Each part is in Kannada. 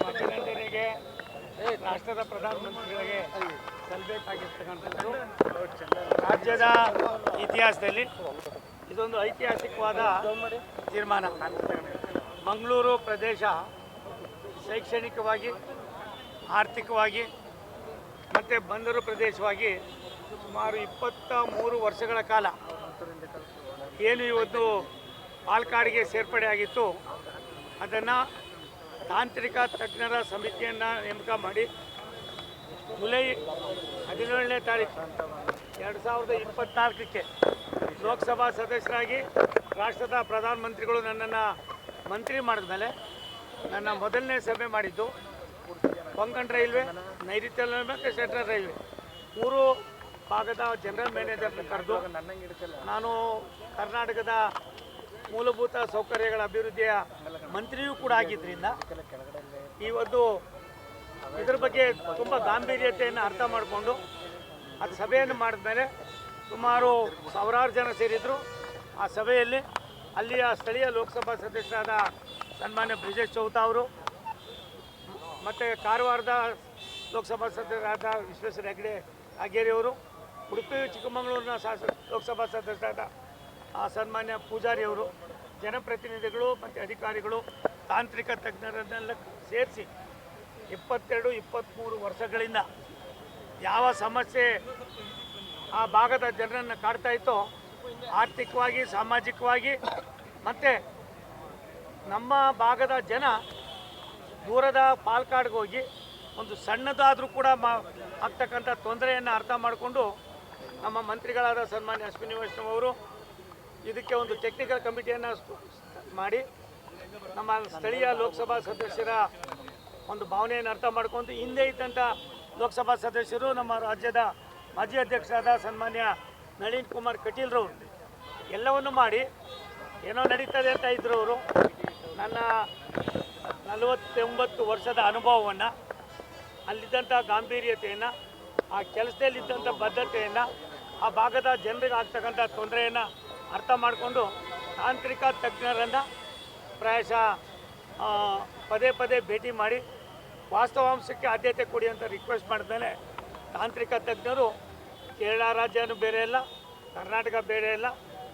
ಅಭಿನಂದನೆಗೆ ರಾಷ್ಟ್ರದ ಪ್ರಧಾನಮಂತ್ರಿಗಳಿಗೆ ಸಲ್ಲಬೇಕಾಗಿರ್ತಕ್ಕಂಥದ್ದು ರಾಜ್ಯದ ಇತಿಹಾಸದಲ್ಲಿ ಇದೊಂದು ಐತಿಹಾಸಿಕವಾದ ತೀರ್ಮಾನ. ಮಂಗಳೂರು ಪ್ರದೇಶ ಶೈಕ್ಷಣಿಕವಾಗಿ, ಆರ್ಥಿಕವಾಗಿ ಮತ್ತು ಬಂದರು ಪ್ರದೇಶವಾಗಿ ಸುಮಾರು 23 ವರ್ಷಗಳ ಕಾಲ ಏನು ಇವತ್ತು ಪಾಲಕ್ಕಾಡ್ಗೆ ಸೇರ್ಪಡೆ ಆಗಿತ್ತು, ಅದನ್ನು ತಾಂತ್ರಿಕ ತಜ್ಞರ ಸಮಿತಿಯನ್ನು ನೇಮಕ ಮಾಡಿ ಜುಲೈ 17ನೇ ತಾರೀಕು 2024ಕ್ಕೆ ಲೋಕಸಭಾ ಸದಸ್ಯರಾಗಿ ರಾಷ್ಟ್ರದ ಪ್ರಧಾನಮಂತ್ರಿಗಳು ನನ್ನನ್ನು ಮಂತ್ರಿ ಮಾಡಿದ ಮೇಲೆ ನನ್ನ ಮೊದಲನೇ ಸಭೆ ಮಾಡಿದ್ದು ಕೊಂಕಣ್ ರೈಲ್ವೆ, ನೈಋತ್ಯ ರೈಲ್ವೆ ಮತ್ತು ಸೆಂಟ್ರಲ್ ರೈಲ್ವೆ 3 ಭಾಗದ ಜನರಲ್ ಮ್ಯಾನೇಜರ್ನ ಕರೆದು ನಾನು ಕರ್ನಾಟಕದ ಮೂಲಭೂತ ಸೌಕರ್ಯಗಳ ಅಭಿವೃದ್ಧಿಯ ಮಂತ್ರಿಯೂ ಕೂಡ ಆಗಿದ್ದರಿಂದ ಇವತ್ತು ಇದರ ಬಗ್ಗೆ ತುಂಬ ಗಾಂಭೀರ್ಯತೆಯನ್ನು ಅರ್ಥ ಮಾಡಿಕೊಂಡು ಅದು ಸಭೆಯನ್ನು ಮಾಡಿದ ಮೇಲೆ ಸುಮಾರು ಸಾವಿರಾರು ಜನ ಸೇರಿದರು. ಆ ಸಭೆಯಲ್ಲಿ ಅಲ್ಲಿಯ ಸ್ಥಳೀಯ ಲೋಕಸಭಾ ಸದಸ್ಯರಾದ ಸನ್ಮಾನ್ಯ ಬ್ರಿಜೇಶ್ ಚೌತ ಅವರು ಮತ್ತು ಕಾರವಾರದ ಲೋಕಸಭಾ ಸದಸ್ಯರಾದ ವಿಶ್ವೇಶ್ವರ ಹೆಗಡೆ ಕಾಗೇರಿಯವರು, ಉಡುಪಿ ಚಿಕ್ಕಮಗಳೂರಿನ ಲೋಕಸಭಾ ಸದಸ್ಯರಾದ ಸನ್ಮಾನ್ಯ ಪೂಜಾರಿಯವರು, ಜನಪ್ರತಿನಿಧಿಗಳು ಮತ್ತು ಅಧಿಕಾರಿಗಳು, ತಾಂತ್ರಿಕ ತಜ್ಞರನ್ನೆಲ್ಲ ಸೇರಿಸಿ 22-23 ವರ್ಷಗಳಿಂದ ಯಾವ ಸಮಸ್ಯೆ ಆ ಭಾಗದ ಜನರನ್ನು ಕಾಡ್ತಾ ಇತ್ತೋ, ಆರ್ಥಿಕವಾಗಿ, ಸಾಮಾಜಿಕವಾಗಿ ಮತ್ತು ನಮ್ಮ ಭಾಗದ ಜನ ದೂರದ ಪಾಲಕ್ಕಾಡ್ಗೆ ಹೋಗಿ ಒಂದು ಸಣ್ಣದಾದರೂ ಕೂಡ ಆಗ್ತಕ್ಕಂಥ ತೊಂದರೆಯನ್ನು ಅರ್ಥ ಮಾಡಿಕೊಂಡು ನಮ್ಮ ಮಂತ್ರಿಗಳಾದ ಸನ್ಮಾನ್ಯ ಅಶ್ವಿನಿ ವೈಷ್ಣವ್ ಅವರು ಇದಕ್ಕೆ ಒಂದು ಟೆಕ್ನಿಕಲ್ ಕಮಿಟಿಯನ್ನು ಮಾಡಿ ನಮ್ಮ ಸ್ಥಳೀಯ ಲೋಕಸಭಾ ಸದಸ್ಯರ ಒಂದು ಭಾವನೆಯನ್ನು ಅರ್ಥ ಮಾಡ್ಕೊಂಡು ಹಿಂದೆ ಇದ್ದಂಥ ಲೋಕಸಭಾ ಸದಸ್ಯರು ನಮ್ಮ ರಾಜ್ಯದ ಮಾಜಿ ಅಧ್ಯಕ್ಷರಾದ ಸನ್ಮಾನ್ಯ ನಳಿನ್ ಕುಮಾರ್ ಕಟೀಲ್ರವರು ಎಲ್ಲವನ್ನು ಮಾಡಿ ಏನೋ ನಡೀತದೆ ಅಂತ ಇದ್ದರು. ಅವರು ನನ್ನ 49 ವರ್ಷದ ಅನುಭವವನ್ನು, ಅಲ್ಲಿದ್ದಂಥ ಗಾಂಭೀರ್ಯತೆಯನ್ನು, ಆ ಕೆಲಸದಲ್ಲಿದ್ದಂಥ ಬದ್ಧತೆಯನ್ನು, ಆ ಭಾಗದ ಜನರಿಗೆ ಆಗ್ತಕ್ಕಂಥ ತೊಂದರೆಯನ್ನು ಅರ್ಥ ಮಾಡಿಕೊಂಡು ತಾಂತ್ರಿಕ ತಜ್ಞರನ್ನು ಪ್ರಾಯಶಃ ಪದೇ ಪದೇ ಭೇಟಿ ಮಾಡಿ ವಾಸ್ತವಾಂಶಕ್ಕೆ ಆದ್ಯತೆ ಕೊಡಿ ಅಂತ ರಿಕ್ವೆಸ್ಟ್ ಮಾಡಿದ್ಮೇಲೆ ತಾಂತ್ರಿಕ ತಜ್ಞರು ಕೇರಳ ರಾಜ್ಯನೂ ಬೇರೆ ಇಲ್ಲ, ಕರ್ನಾಟಕ ಬೇರೆ ಇಲ್ಲ,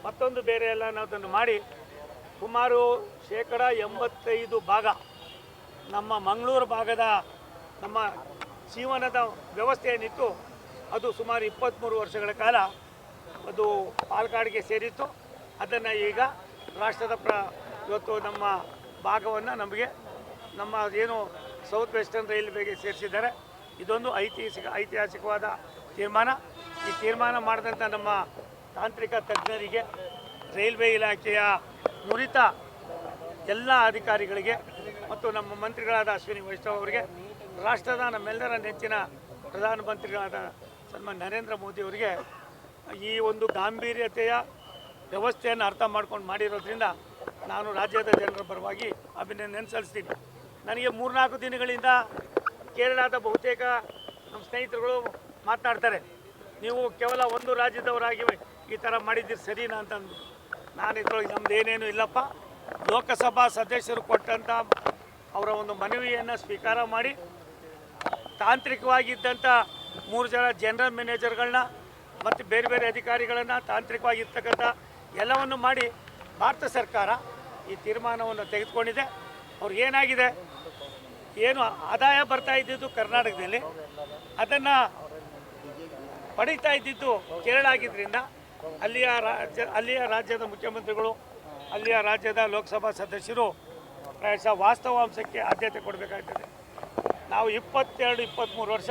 ಮತ್ತೊಂದು ಬೇರೆ ಇಲ್ಲ ಅನ್ನೋದನ್ನು ಮಾಡಿ ಸುಮಾರು 85% ಭಾಗ ನಮ್ಮ ಮಂಗಳೂರು ಭಾಗದ ನಮ್ಮ ಜೀವನದ ವ್ಯವಸ್ಥೆ ಏನಿತ್ತು ಅದು ಸುಮಾರು 23 ವರ್ಷಗಳ ಕಾಲ ಅದು ಪಾಲಕ್ಕಾಡ್ಗೆ ಸೇರಿತ್ತು. ಅದನ್ನು ಈಗ ರಾಷ್ಟ್ರದ ಇವತ್ತು ನಮ್ಮ ಭಾಗವನ್ನು ನಮಗೆ ನಮ್ಮ ಏನು ಸೌತ್ ವೆಸ್ಟರ್ನ್ ರೈಲ್ವೆಗೆ ಸೇರಿಸಿದ್ದಾರೆ. ಇದೊಂದು ಐತಿಹಾಸಿಕವಾದ ತೀರ್ಮಾನ. ಈ ತೀರ್ಮಾನ ಮಾಡಿದಂಥ ನಮ್ಮ ತಾಂತ್ರಿಕ ತಜ್ಞರಿಗೆ, ರೈಲ್ವೆ ಇಲಾಖೆಯ ನುರಿತ ಎಲ್ಲ ಅಧಿಕಾರಿಗಳಿಗೆ ಮತ್ತು ನಮ್ಮ ಮಂತ್ರಿಗಳಾದ ಅಶ್ವಿನಿ ವೈಷ್ಣವ್ ಅವರಿಗೆ, ರಾಷ್ಟ್ರದ ನಮ್ಮೆಲ್ಲರ ನೆಚ್ಚಿನ ಪ್ರಧಾನಮಂತ್ರಿಗಳಾದ ಸನ್ಮಾನ್ಯ ನರೇಂದ್ರ ಮೋದಿ ಅವರಿಗೆ ಈ ಒಂದು ಗಾಂಭೀರ್ಯತೆಯ ವ್ಯವಸ್ಥೆಯನ್ನು ಅರ್ಥ ಮಾಡ್ಕೊಂಡು ಮಾಡಿರೋದ್ರಿಂದ ನಾನು ರಾಜ್ಯದ ಜನರ ಪರವಾಗಿ ಅಭಿನಂದನೆ ಸಲ್ಲಿಸ್ತೀನಿ. ನನಗೆ 3-4 ದಿನಗಳಿಂದ ಕೇರಳದ ಬಹುತೇಕ ನಮ್ಮ ಸ್ನೇಹಿತರುಗಳು ಮಾತನಾಡ್ತಾರೆ, ನೀವು ಕೇವಲ ಒಂದು ರಾಜ್ಯದವರಾಗಿ ಈ ಥರ ಮಾಡಿದ್ದೀರಿ ಸರಿನಾ ಅಂತಂದು. ನಾನು ಇದ್ರೊಳಗೆ ನಮ್ದು ಏನೇನು ಇಲ್ಲಪ್ಪ, ಲೋಕಸಭಾ ಸದಸ್ಯರು ಕೊಟ್ಟಂಥ ಅವರ ಒಂದು ಮನವಿಯನ್ನು ಸ್ವೀಕಾರ ಮಾಡಿ ತಾಂತ್ರಿಕವಾಗಿದ್ದಂಥ 3 ಜನ ಜನರಲ್ ಮ್ಯಾನೇಜರ್ಗಳನ್ನ ಮತ್ತು ಬೇರೆ ಬೇರೆ ಅಧಿಕಾರಿಗಳನ್ನು ತಾಂತ್ರಿಕವಾಗಿರ್ತಕ್ಕಂಥ ಎಲ್ಲವನ್ನು ಮಾಡಿ ಭಾರತ ಸರ್ಕಾರ ಈ ತೀರ್ಮಾನವನ್ನು ತೆಗೆದುಕೊಂಡಿದೆ. ಅವ್ರಿಗೇನಾಗಿದೆ, ಏನು ಆದಾಯ ಬರ್ತಾ ಇದ್ದಿದ್ದು ಕರ್ನಾಟಕದಲ್ಲಿ ಅದನ್ನು ಪಡೀತಾ ಇದ್ದಿದ್ದು ಕೇರಳ ಆಗಿದ್ದರಿಂದ ಅಲ್ಲಿಯ ರಾಜ್ಯದ ಮುಖ್ಯಮಂತ್ರಿಗಳು, ಅಲ್ಲಿಯ ರಾಜ್ಯದ ಲೋಕಸಭಾ ಸದಸ್ಯರು ಪ್ರಾಯಶಃ ವಾಸ್ತವಾಂಶಕ್ಕೆ ಆದ್ಯತೆ ಕೊಡಬೇಕಾಗ್ತದೆ. ನಾವು 22-23 ವರ್ಷ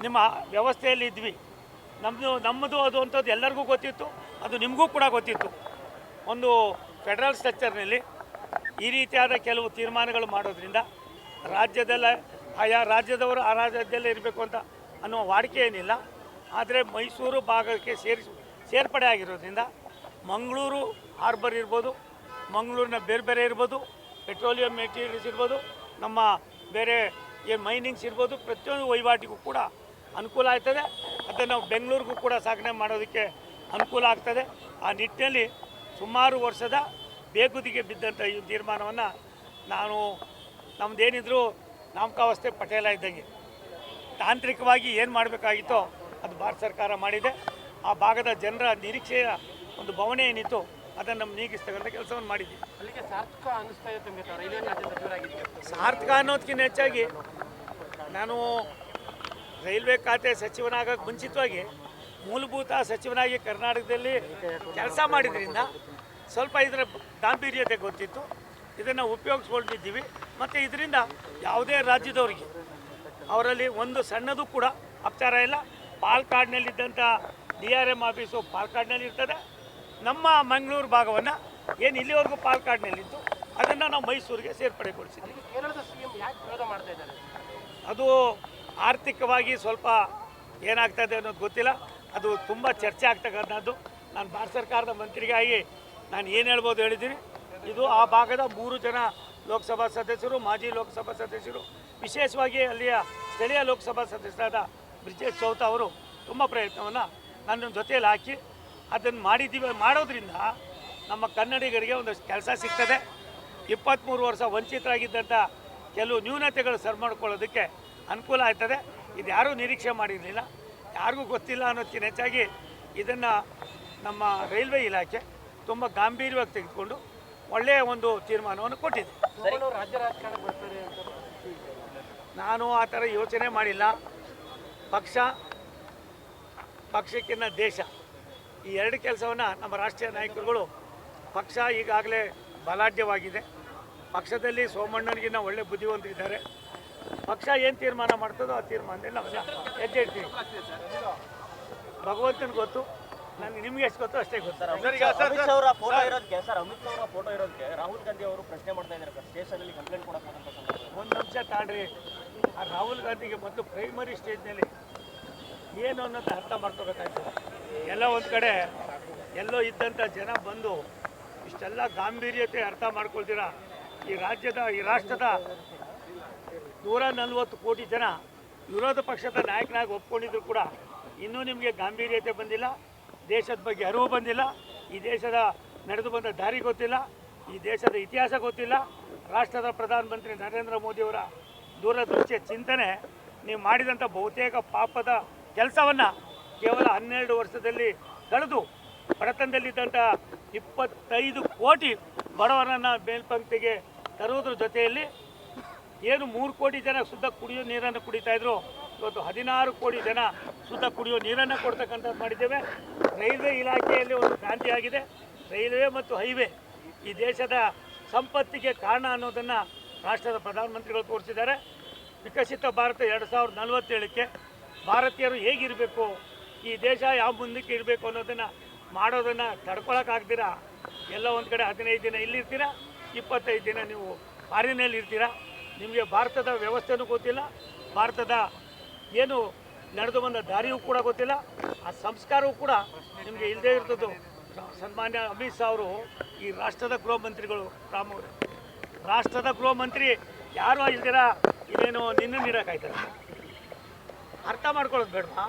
ನಿಮ್ಮ ವ್ಯವಸ್ಥೆಯಲ್ಲಿ ಇದ್ವಿ. ನಮ್ಮದು ಅದು ಅಂಥದ್ದು ಎಲ್ಲರಿಗೂ ಗೊತ್ತಿತ್ತು, ಅದು ನಿಮಗೂ ಕೂಡ ಗೊತ್ತಿತ್ತು. ಒಂದು ಫೆಡರಲ್ ಸ್ಟ್ರಕ್ಚರ್ನಲ್ಲಿ ಈ ರೀತಿಯಾದ ಕೆಲವು ತೀರ್ಮಾನಗಳು ಮಾಡೋದ್ರಿಂದ ರಾಜ್ಯದಲ್ಲ ಆಯಾ ರಾಜ್ಯದವರು ಆ ರಾಜ್ಯದಲ್ಲೇ ಇರಬೇಕು ಅಂತ ಅನ್ನುವ ವಾಡಿಕೆ ಏನಿಲ್ಲ. ಆದರೆ ಮೈಸೂರು ಭಾಗಕ್ಕೆ ಸೇರ್ಪಡೆ ಆಗಿರೋದ್ರಿಂದ ಮಂಗಳೂರು ಹಾರ್ಬರ್ ಇರ್ಬೋದು, ಮಂಗಳೂರಿನ ಬೇರೆ ಬೇರೆ ಇರ್ಬೋದು, ಪೆಟ್ರೋಲಿಯಂ ಮೆಟೀರಿಯಲ್ಸ್ ಇರ್ಬೋದು, ನಮ್ಮ ಬೇರೆ ಏನು ಮೈನಿಂಗ್ಸ್ ಇರ್ಬೋದು, ಪ್ರತಿಯೊಂದು ವಹಿವಾಟಿಗೂ ಕೂಡ ಅನುಕೂಲ ಆಗ್ತದೆ. ಅದನ್ನು ನಾವು ಬೆಂಗಳೂರಿಗೂ ಕೂಡ ಸಾಗಣೆ ಮಾಡೋದಕ್ಕೆ ಅನುಕೂಲ ಆಗ್ತದೆ. ಆ ನಿಟ್ಟಿನಲ್ಲಿ ಸುಮಾರು ವರ್ಷದ ಬೇಗುದಿಗೆ ಬಿದ್ದಂಥ ಈ ತೀರ್ಮಾನವನ್ನು ನಾನು ನಮ್ಮದೇನಿದ್ರು ನಾಮಕಾವಸ್ಥೆ ಪಟೇಲ ಇದ್ದಂಗೆ. ತಾಂತ್ರಿಕವಾಗಿ ಏನು ಮಾಡಬೇಕಾಗಿತ್ತೋ ಅದು ಭಾರತ ಸರ್ಕಾರ ಮಾಡಿದೆ. ಆ ಭಾಗದ ಜನರ ನಿರೀಕ್ಷೆಯ ಒಂದು ಭಾವನೆ ಏನಿತ್ತು ಅದನ್ನು ನಮ್ಮ ನೀಗಿಸ್ತಕ್ಕಂಥ ಕೆಲಸವನ್ನು ಮಾಡಿದ್ದೀವಿ. ಅಲ್ಲಿಗೆ ಸಾರ್ಥಕ ಅನ್ನಿಸ್ತಾ ಇದೆ ನಿಮಗೆ ರೈಲ್ವೆ ರಾಜ್ಯ ಸಚಿವರಾಗಿದ್ದು? ಸಾರ್ಥಕ ಅನ್ನೋದಕ್ಕಿಂತ ಹೆಚ್ಚಾಗಿ ನಾನು ರೈಲ್ವೆ ಖಾತೆ ಸಚಿವನಾಗಕ್ಕೆ ಮುಂಚಿತವಾಗಿ ಮೂಲಭೂತ ಸಚಿವನಾಗಿ ಕರ್ನಾಟಕದಲ್ಲಿ ಕೆಲಸ ಮಾಡಿದ್ರಿಂದ ಸ್ವಲ್ಪ ಇದರ ಗಾಂಭೀರ್ಯತೆ ಗೊತ್ತಿತ್ತು. ಇದನ್ನು ಉಪಯೋಗಿಸ್ಕೊಂಡಿದ್ದೀವಿ ಮತ್ತು ಇದರಿಂದ ಯಾವುದೇ ರಾಜ್ಯದವರಿಗೆ ಅವರಲ್ಲಿ ಒಂದು ಸಣ್ಣದು ಕೂಡ ಅಪಚಾರ ಇಲ್ಲ. ಪಾಲ್ಕಾಡ್ನಲ್ಲಿದ್ದಂಥ DRM ಆಫೀಸು ಪಾಲ್ಕಾಡ್ನಲ್ಲಿ ಇರ್ತದೆ. ನಮ್ಮ ಮಂಗಳೂರು ಭಾಗವನ್ನು ಏನು ಇಲ್ಲಿವರೆಗೂ ಪಾಲ್ಕಾಡ್ನಲ್ಲಿತ್ತು ಅದನ್ನು ನಾವು ಮೈಸೂರಿಗೆ ಸೇರ್ಪಡೆಗೊಳಿಸಿದ್ದೀವಿ. ಕೇರಳದ CM ಯಾಕೆ ವಿರೋಧ ಮಾಡ್ತಾ ಇದ್ದಾರೆ? ಅದು ಆರ್ಥಿಕವಾಗಿ ಸ್ವಲ್ಪ ಏನಾಗ್ತದೆ ಅನ್ನೋದು ಗೊತ್ತಿಲ್ಲ. ಅದು ತುಂಬ ಚರ್ಚೆ ಆಗ್ತಕ್ಕಂಥದ್ದು. ನಾನು ಭಾರತ ಸರ್ಕಾರದ ಮಂತ್ರಿಗಾಗಿ ನಾನು ಏನು ಹೇಳ್ಬೋದು ಹೇಳಿದ್ದೀನಿ. ಇದು ಆ ಭಾಗದ 3 ಜನ ಲೋಕಸಭಾ ಸದಸ್ಯರು, ಮಾಜಿ ಲೋಕಸಭಾ ಸದಸ್ಯರು, ವಿಶೇಷವಾಗಿ ಅಲ್ಲಿಯ ಸ್ಥಳೀಯ ಲೋಕಸಭಾ ಸದಸ್ಯರಾದ ಬ್ರಿಜೇಶ್ ಚೌತ ಅವರು ತುಂಬ ಪ್ರಯತ್ನವನ್ನು ನನ್ನ ಜೊತೆಯಲ್ಲಿ ಹಾಕಿ ಅದನ್ನು ಮಾಡಿದ್ದೀವಿ. ಮಾಡೋದ್ರಿಂದ ನಮ್ಮ ಕನ್ನಡಿಗರಿಗೆ ಒಂದಷ್ಟು ಕೆಲಸ ಸಿಗ್ತದೆ. 23 ವರ್ಷ ವಂಚಿತರಾಗಿದ್ದಂಥ ಕೆಲವು ನ್ಯೂನತೆಗಳು ಸರಿ ಮಾಡ್ಕೊಳ್ಳೋದಕ್ಕೆ ಅನುಕೂಲ ಆಗ್ತದೆ. ಇದು ಯಾರೂ ನಿರೀಕ್ಷೆ ಮಾಡಿರಲಿಲ್ಲ, ಯಾರಿಗೂ ಗೊತ್ತಿಲ್ಲ ಅನ್ನೋದಕ್ಕಿಂತ ಹೆಚ್ಚಾಗಿ ಇದನ್ನು ನಮ್ಮ ರೈಲ್ವೆ ಇಲಾಖೆ ತುಂಬ ಗಾಂಭೀರ್ಯವಾಗಿ ತೆಗೆದುಕೊಂಡು ಒಳ್ಳೆಯ ಒಂದು ತೀರ್ಮಾನವನ್ನು ಕೊಟ್ಟಿದೆ. ರಾಜ್ಯ ರಾಜಕಾರಣಕ್ಕೆ ಬರ್ತಾರೆ ಅಂತ ನಾನು ಆ ಥರ ಯೋಚನೆ ಮಾಡಿಲ್ಲ. ಪಕ್ಷಕ್ಕಿಂತ ದೇಶ, ಈ ಎರಡು ಕೆಲಸವನ್ನು ನಮ್ಮ ರಾಷ್ಟ್ರೀಯ ನಾಯಕರುಗಳು, ಪಕ್ಷ ಈಗಾಗಲೇ ಬಲಾಢ್ಯವಾಗಿದೆ. ಪಕ್ಷದಲ್ಲಿ ಸೋಮಣ್ಣನಿಗಿನ್ನ ಒಳ್ಳೆ ಬುದ್ಧಿವಂತರಿದ್ದಾರೆ. ಪಕ್ಷ ಏನು ತೀರ್ಮಾನ ಮಾಡ್ತದೋ ಆ ತೀರ್ಮಾನದಲ್ಲಿ ನಾವು ಹೆಜ್ಜೆ ಇಡ್ತೀವಿ. ಭಗವಂತನಿಗೆ ಗೊತ್ತು, ನನಗೆ ನಿಮ್ಗೆ ಎಷ್ಟು ಗೊತ್ತು ಅಷ್ಟೇ ಗೊತ್ತು. ಅಮಿತ್ ಶಾ ಅವರ ಫೋಟೋ ಇರೋದಕ್ಕೆ ರಾಹುಲ್ ಗಾಂಧಿ ಅವರು ಪ್ರಶ್ನೆ ಮಾಡ್ತಾ ಇದ್ದಾರೆ ಸರ್, ಸ್ಟೇಷನಲ್ಲಿ ಕಂಪ್ಲೇಂಟ್ ಕೊಡಕ್ಕೆ ಹೋದಂಥ ಸಂದರ್ಭದಲ್ಲಿ. ಒಂದು ನಿಮಿಷ ತಾಳ್ರಿ. ಆ ರಾಹುಲ್ ಗಾಂಧಿಗೆ ಮೊದಲು ಪ್ರೈಮರಿ ಸ್ಟೇಜ್ನಲ್ಲಿ ಏನು ಅನ್ನೋದು ಅರ್ಥ ಮಾಡ್ಕೋಬೇಕಾಯ್ತು. ಎಲ್ಲ ಒಂದು ಕಡೆ ಎಲ್ಲೋ ಇದ್ದಂಥ ಜನ ಬಂದು ಇಷ್ಟೆಲ್ಲ ಗಾಂಭೀರ್ಯತೆ ಅರ್ಥ ಮಾಡ್ಕೊಳ್ತೀರ. ಈ ರಾಷ್ಟ್ರದ 140 ಕೋಟಿ ಜನ ವಿರೋಧ ಪಕ್ಷದ ನಾಯಕನಾಗಿ ಒಪ್ಕೊಂಡಿದ್ರು ಕೂಡ ಇನ್ನೂ ನಿಮಗೆ ಗಾಂಭೀರ್ಯತೆ ಬಂದಿಲ್ಲ. ದೇಶದ ಬಗ್ಗೆ ಅರಿವು ಬಂದಿಲ್ಲ. ಈ ದೇಶದ ನಡೆದು ಬಂದ ದಾರಿ ಗೊತ್ತಿಲ್ಲ. ಈ ದೇಶದ ಇತಿಹಾಸ ಗೊತ್ತಿಲ್ಲ. ರಾಷ್ಟ್ರದ ಪ್ರಧಾನಮಂತ್ರಿ ನರೇಂದ್ರ ಮೋದಿಯವರ ದೂರದೃಷ್ಟಿಯ ಚಿಂತನೆ, ನೀವು ಮಾಡಿದಂಥ ಬಹುತೇಕ ಪಾಪದ ಕೆಲಸವನ್ನು ಕೇವಲ 12 ವರ್ಷದಲ್ಲಿ ಕಳೆದು ಬಡತನದಲ್ಲಿದ್ದಂಥ 25 ಕೋಟಿ ಬಡವರನ್ನು ಮೇಲ್ಪಂಕ್ತಿಗೆ ತರುವುದ್ರ ಜೊತೆಯಲ್ಲಿ ಏನು 3 ಕೋಟಿ ಜನ ಶುದ್ಧ ಕುಡಿಯೋ ನೀರನ್ನು ಕುಡಿತಾಯಿದ್ರು, ಇವತ್ತು 16 ಕೋಟಿ ಜನ ಶುದ್ಧ ಕುಡಿಯೋ ನೀರನ್ನು ಕೊಡ್ತಕ್ಕಂಥದ್ದು ಮಾಡಿದ್ದೇವೆ. ರೈಲ್ವೆ ಇಲಾಖೆಯಲ್ಲಿ ಒಂದು ಕ್ರಾಂತಿ ಆಗಿದೆ. ರೈಲ್ವೆ ಮತ್ತು ಹೈವೇ ಈ ದೇಶದ ಸಂಪತ್ತಿಗೆ ಕಾರಣ ಅನ್ನೋದನ್ನು ರಾಷ್ಟ್ರದ ಪ್ರಧಾನಮಂತ್ರಿಗಳು ತೋರಿಸಿದ್ದಾರೆ. ವಿಕಸಿತ ಭಾರತ 2047ಕ್ಕೆ ಭಾರತೀಯರು ಹೇಗಿರಬೇಕು, ಈ ದೇಶ ಯಾವ ಮುಂದಕ್ಕೆ ಇರಬೇಕು ಅನ್ನೋದನ್ನು ಮಾಡೋದನ್ನು ತಡ್ಕೊಳಕ್ಕಾಗ್ದಿರ ಎಲ್ಲ ಒಂದು ಕಡೆ 15 ದಿನ ಇಲ್ಲಿರ್ತೀರ, 25 ದಿನ ನೀವು ಫಾರಿನಲ್ಲಿ ಇರ್ತೀರ. ನಿಮಗೆ ಭಾರತದ ವ್ಯವಸ್ಥೆನೂ ಗೊತ್ತಿಲ್ಲ, ಭಾರತದ ಏನು ನಡೆದು ಬಂದ ದಾರಿಯೂ ಕೂಡ ಗೊತ್ತಿಲ್ಲ, ಆ ಸಂಸ್ಕಾರವೂ ಕೂಡ ನಿಮಗೆ ಇಲ್ಲದೇ ಇರ್ತದ್ದು. ಸನ್ಮಾನ್ಯ ಅಮಿತ್ ಶಾ ಅವರು ಈ ರಾಷ್ಟ್ರದ ಗೃಹ ಮಂತ್ರಿಗಳು, ರಾಮವರು ರಾಷ್ಟ್ರದ ಗೃಹ ಮಂತ್ರಿ ಯಾರು ಇಲ್ದಿರ ಇದೇನು ನಿನ್ನ ನೀಡೋಕ್ಕಾಯ್ತಾರೆ? ಅರ್ಥ ಮಾಡ್ಕೊಳ್ಳೋದು ಬೇಡವಾ?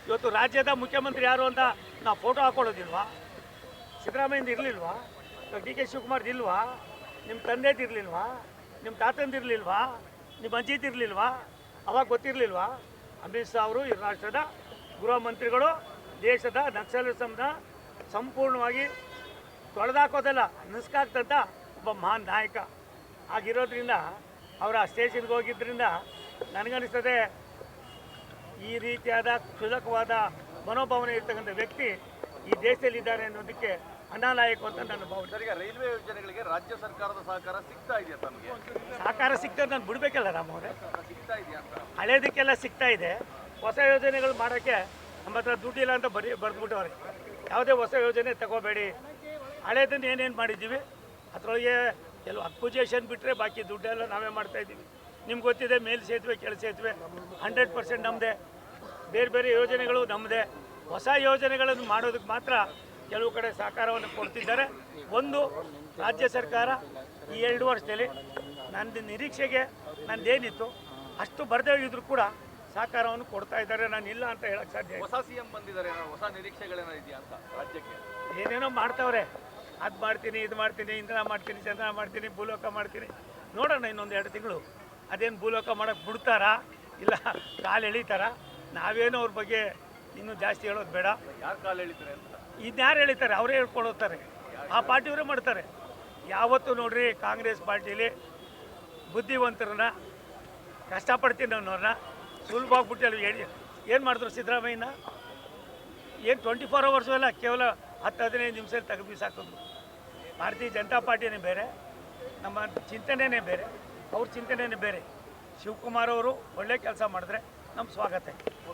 ಇವತ್ತು ರಾಜ್ಯದ ಮುಖ್ಯಮಂತ್ರಿ ಯಾರು ಅಂತ ನಾವು ಫೋಟೋ ಹಾಕ್ಕೊಳ್ಳೋದಿಲ್ವಾ? ಸಿದ್ದರಾಮಯ್ಯಂದು ಇರಲಿಲ್ವಾ? ಡಿ ಕೆ ಶಿವಕುಮಾರ್ದು ಇಲ್ವಾ? ನಿಮ್ಮ ತಂದೆದು ಇರಲಿಲ್ವಾ? ನಿಮ್ಮ ತಾತಂದಿರಲಿಲ್ವಾ? ನಿಮ್ಮ ಅಜ್ಜಿದಿರಲಿಲ್ವಾ? ಅವಾಗ ಗೊತ್ತಿರಲಿಲ್ವಾ? ಅಮಿತ್ ಶಾ ಅವರು ಈ ರಾಷ್ಟ್ರದ ಗೃಹ ಮಂತ್ರಿಗಳು ದೇಶದ ನಕ್ಸಲಿಸಮ್ನ ಸಂಪೂರ್ಣವಾಗಿ ತೊಳೆದಾಕೋದಲ್ಲ ನಿಸ್ಕಾಗ್ತಂಥ ಒಬ್ಬ ಮಹಾನ್ ನಾಯಕ ಆಗಿರೋದ್ರಿಂದ ಅವರ ಸ್ಟೇಷನ್ಗೆ ಹೋಗಿದ್ದರಿಂದ ನನಗನ್ನಿಸ್ತದೆ ಈ ರೀತಿಯಾದ ಕ್ಷುಲ್ಲಕವಾದ ಮನೋಭಾವನೆ ಇರ್ತಕ್ಕಂಥ ವ್ಯಕ್ತಿ ಈ ದೇಶದಲ್ಲಿದ್ದಾರೆ ಅನ್ನೋದಕ್ಕೆ ಅನಾಲಾಯಕ ಅಂತ ನನ್ನ ಭಾವನೆ. ಈಗ ರೈಲ್ವೆ ಯೋಜನೆಗಳಿಗೆ ರಾಜ್ಯ ಸರ್ಕಾರದ ಸಹಕಾರ ಸಿಗ್ತಾ ಇದೆಯಾ ತಮಗೆ? ಸಹಕಾರ ಸಿಗ್ತದೆ ನಾನು ಬಿಡಬೇಕಲ್ಲ ರಾಮವ್ರೆ. ಸಿಗ್ತಾ ಇದೆಯಾ ಅಂತ? ಹಳೇದಕ್ಕೆಲ್ಲ ಸಿಗ್ತಾ ಇದೆ. ಹೊಸ ಯೋಜನೆಗಳು ಮಾಡೋಕ್ಕೆ ನಮ್ಮ ಹತ್ರ ದುಡ್ಡಿಲ್ಲ ಅಂತ ಬರೆದ್ಬಿಟ್ಟವ್ರೆ. ಯಾವುದೇ ಹೊಸ ಯೋಜನೆ ತಗೋಬೇಡಿ, ಹಳೇದನ್ನು ಏನೇನು ಮಾಡಿದ್ದೀವಿ ಅದರೊಳಗೆ ಕೆಲವು ಅಕ್ವಿಜೇಷನ್ ಬಿಟ್ಟರೆ ಬಾಕಿ ದುಡ್ಡೆಲ್ಲ ನಾವೇ ಮಾಡ್ತಾಯಿದ್ದೀವಿ. ನಿಮ್ಗೆ ಗೊತ್ತಿದೆ, ಮೇಲ್ ಸೇತುವೆ ಕೆಳ ಸೇತುವೆ 100% ನಮ್ಮದೇ, ಬೇರೆ ಬೇರೆ ಯೋಜನೆಗಳು ನಮ್ಮದೇ. ಹೊಸ ಯೋಜನೆಗಳನ್ನು ಮಾಡೋದಕ್ಕೆ ಮಾತ್ರ ಕೆಲವು ಕಡೆ ಸಹಕಾರವನ್ನು ಕೊಡ್ತಿದ್ದಾರೆ. ಒಂದು ರಾಜ್ಯ ಸರ್ಕಾರ ಈ 2 ವರ್ಷದಲ್ಲಿ ನನ್ನ ನಿರೀಕ್ಷೆಗೆ ನಂದೇನಿತ್ತು ಅಷ್ಟು ಬರದೇ ಇದ್ರೂ ಕೂಡ ಸಹಕಾರವನ್ನು ಕೊಡ್ತಾ ಇದ್ದಾರೆ. ನಾನು ಇಲ್ಲ ಅಂತ ಹೇಳಕ್ಕೆ ಸಾಧ್ಯ. ಹೊಸ CM ಬಂದಿದ್ದಾರೆ, ಹೊಸ ನಿರೀಕ್ಷೆಗಳೇನೋ ಇದೆಯಾ ಅಂತ ರಾಜ್ಯಕ್ಕೆ? ಏನೇನೋ ಮಾಡ್ತಾವ್ರೆ, ಅದು ಮಾಡ್ತೀನಿ, ಇದು ಮಾಡ್ತೀನಿ, ಇಂಧನ ಮಾಡ್ತೀನಿ, ಚಂದನ ಮಾಡ್ತೀನಿ, ಭೂಲೋಕ ಮಾಡ್ತೀನಿ. ನೋಡೋಣ ಇನ್ನೊಂದು 2 ತಿಂಗಳು ಅದೇನು ಭೂಲೋಕ ಮಾಡೋಕ್ಕೆ ಬಿಡ್ತಾರಾ ಇಲ್ಲ ಕಾಲು ಎಳಿತಾರ? ನಾವೇನು ಅವ್ರ ಬಗ್ಗೆ ಇನ್ನೂ ಜಾಸ್ತಿ ಹೇಳೋದು ಬೇಡ. ಯಾರು ಕಾಲು ಎಳಿತಾರೆ ಅಂತ ಇದ್ಯಾರು ಹೇಳ್ತಾರೆ? ಅವರೇ ಹೇಳ್ಕೊಂಡು ಹೋಗ್ತಾರೆ. ಆ ಪಾರ್ಟಿಯವರೇ ಮಾಡ್ತಾರೆ. ಯಾವತ್ತೂ ನೋಡ್ರಿ ಕಾಂಗ್ರೆಸ್ ಪಾರ್ಟಿಲಿ ಬುದ್ಧಿವಂತರನ್ನ ಕಷ್ಟಪಡ್ತೀನಿ ಅನ್ನೋರನ್ನ ಸುಲಭ ಹೇಳಿ ಏನು ಮಾಡಿದ್ರು ಸಿದ್ದರಾಮಯ್ಯನ? ಏನು 24 hours ಅಲ್ಲ, ಕೇವಲ 10-15 ನಿಮಿಷದಲ್ಲಿ ತೆಗೆದು ಬೀಸಾಕಿದ್ರು. ಭಾರತೀಯ ಜನತಾ ಪಾರ್ಟಿನೇ ಬೇರೆ, ನಮ್ಮ ಚಿಂತನೆಯೇ ಬೇರೆ, ಅವ್ರ ಚಿಂತನೆಯೇ ಬೇರೆ. ಶಿವಕುಮಾರ್ ಅವರು ಒಳ್ಳೆ ಕೆಲಸ ಮಾಡಿದ್ರೆ ನಮ್ಮ ಸ್ವಾಗತ.